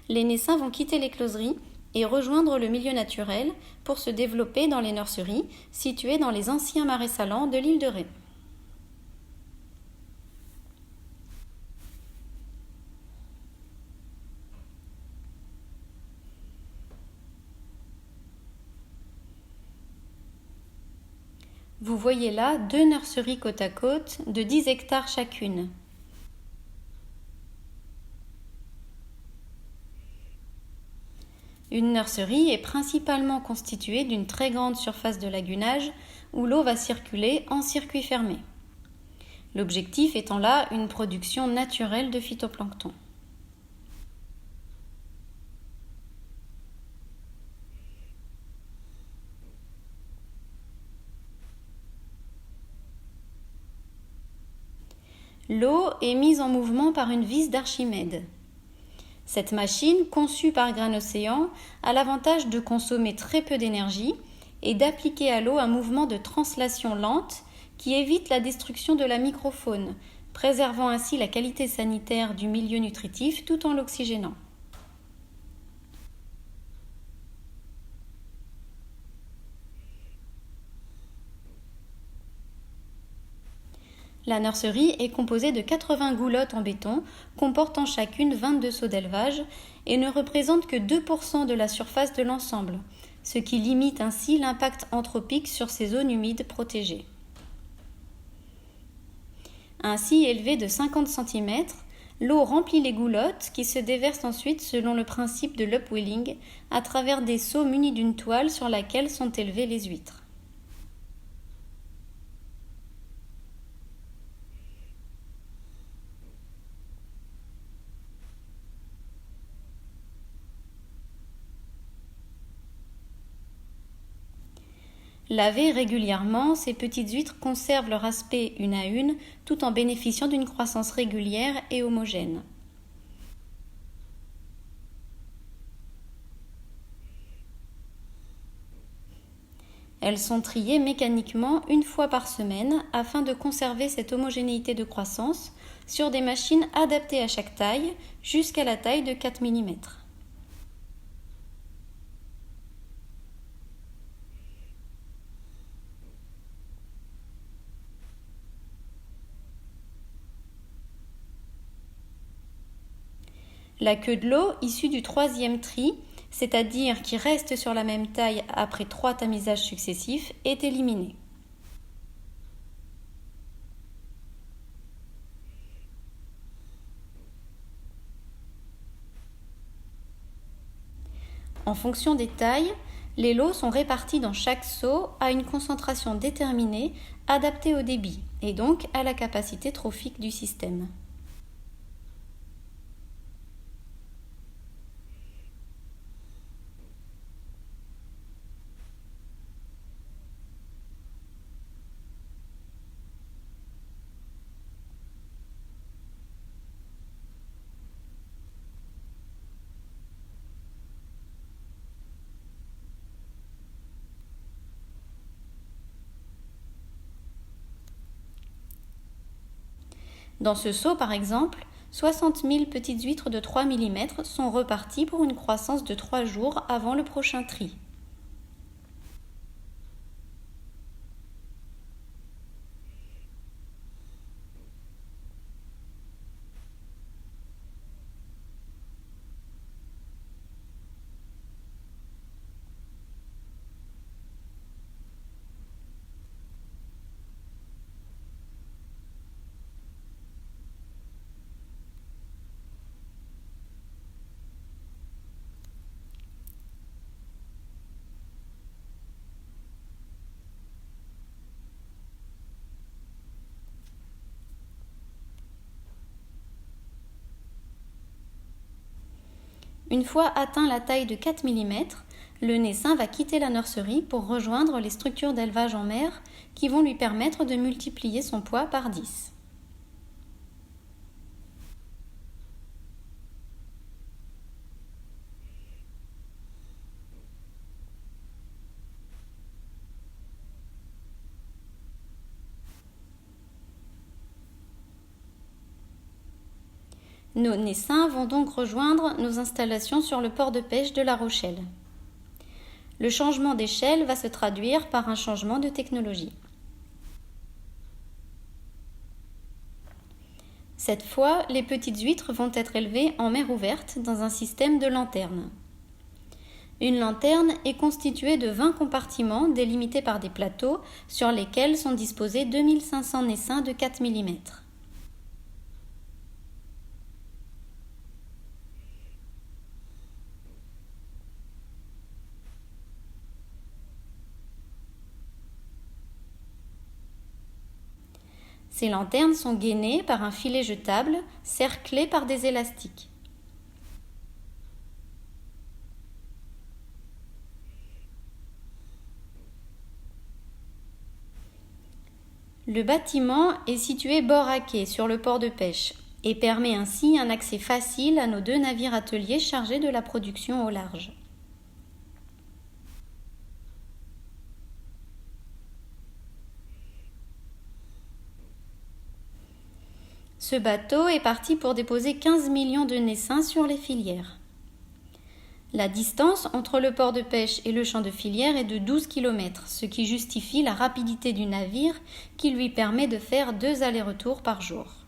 les naissins vont quitter l'écloserie et rejoindre le milieu naturel pour se développer dans les nurseries situées dans les anciens marais salants de l'île de Ré. Vous voyez là 2 nurseries côte à côte de 10 hectares chacune. Une nurserie est principalement constituée d'une très grande surface de lagunage où l'eau va circuler en circuit fermé. L'objectif étant là une production naturelle de phytoplancton. L'eau est mise en mouvement par une vis d'Archimède. Cette machine, conçue par Grain-Océan, a l'avantage de consommer très peu d'énergie et d'appliquer à l'eau un mouvement de translation lente qui évite la destruction de la microfaune, préservant ainsi la qualité sanitaire du milieu nutritif tout en l'oxygénant. La nurserie est composée de 80 goulottes en béton, comportant chacune 22 seaux d'élevage et ne représente que 2% de la surface de l'ensemble, ce qui limite ainsi l'impact anthropique sur ces zones humides protégées. Ainsi élevée de 50 cm, l'eau remplit les goulottes qui se déversent ensuite selon le principe de l'upwelling à travers des seaux munis d'une toile sur laquelle sont élevées les huîtres. Lavées régulièrement, ces petites huîtres conservent leur aspect une à une, tout en bénéficiant d'une croissance régulière et homogène. Elles sont triées mécaniquement une fois par semaine afin de conserver cette homogénéité de croissance sur des machines adaptées à chaque taille jusqu'à la taille de 4 mm. La queue de l'eau, issue du 3e tri, c'est-à-dire qui reste sur la même taille après 3 tamisages successifs, est éliminée. En fonction des tailles, les lots sont répartis dans chaque seau à une concentration déterminée, adaptée au débit et donc à la capacité trophique du système. Dans ce seau, par exemple, 60 000 petites huîtres de 3 mm sont reparties pour une croissance de 3 jours avant le prochain tri. Une fois atteint la taille de 4 mm, le naissin va quitter la nurserie pour rejoindre les structures d'élevage en mer qui vont lui permettre de multiplier son poids par 10. Nos naissins vont donc rejoindre nos installations sur le port de pêche de La Rochelle. Le changement d'échelle va se traduire par un changement de technologie. Cette fois, les petites huîtres vont être élevées en mer ouverte dans un système de lanternes. Une lanterne est constituée de 20 compartiments délimités par des plateaux sur lesquels sont disposés 2500 naissins de 4 mm. Ces lanternes sont gainées par un filet jetable cerclé par des élastiques. Le bâtiment est situé bord à quai sur le port de pêche et permet ainsi un accès facile à nos 2 navires ateliers chargés de la production au large. Ce bateau est parti pour déposer 15 millions de naissins sur les filières. La distance entre le port de pêche et le champ de filière est de 12 km, ce qui justifie la rapidité du navire qui lui permet de faire 2 allers-retours par jour.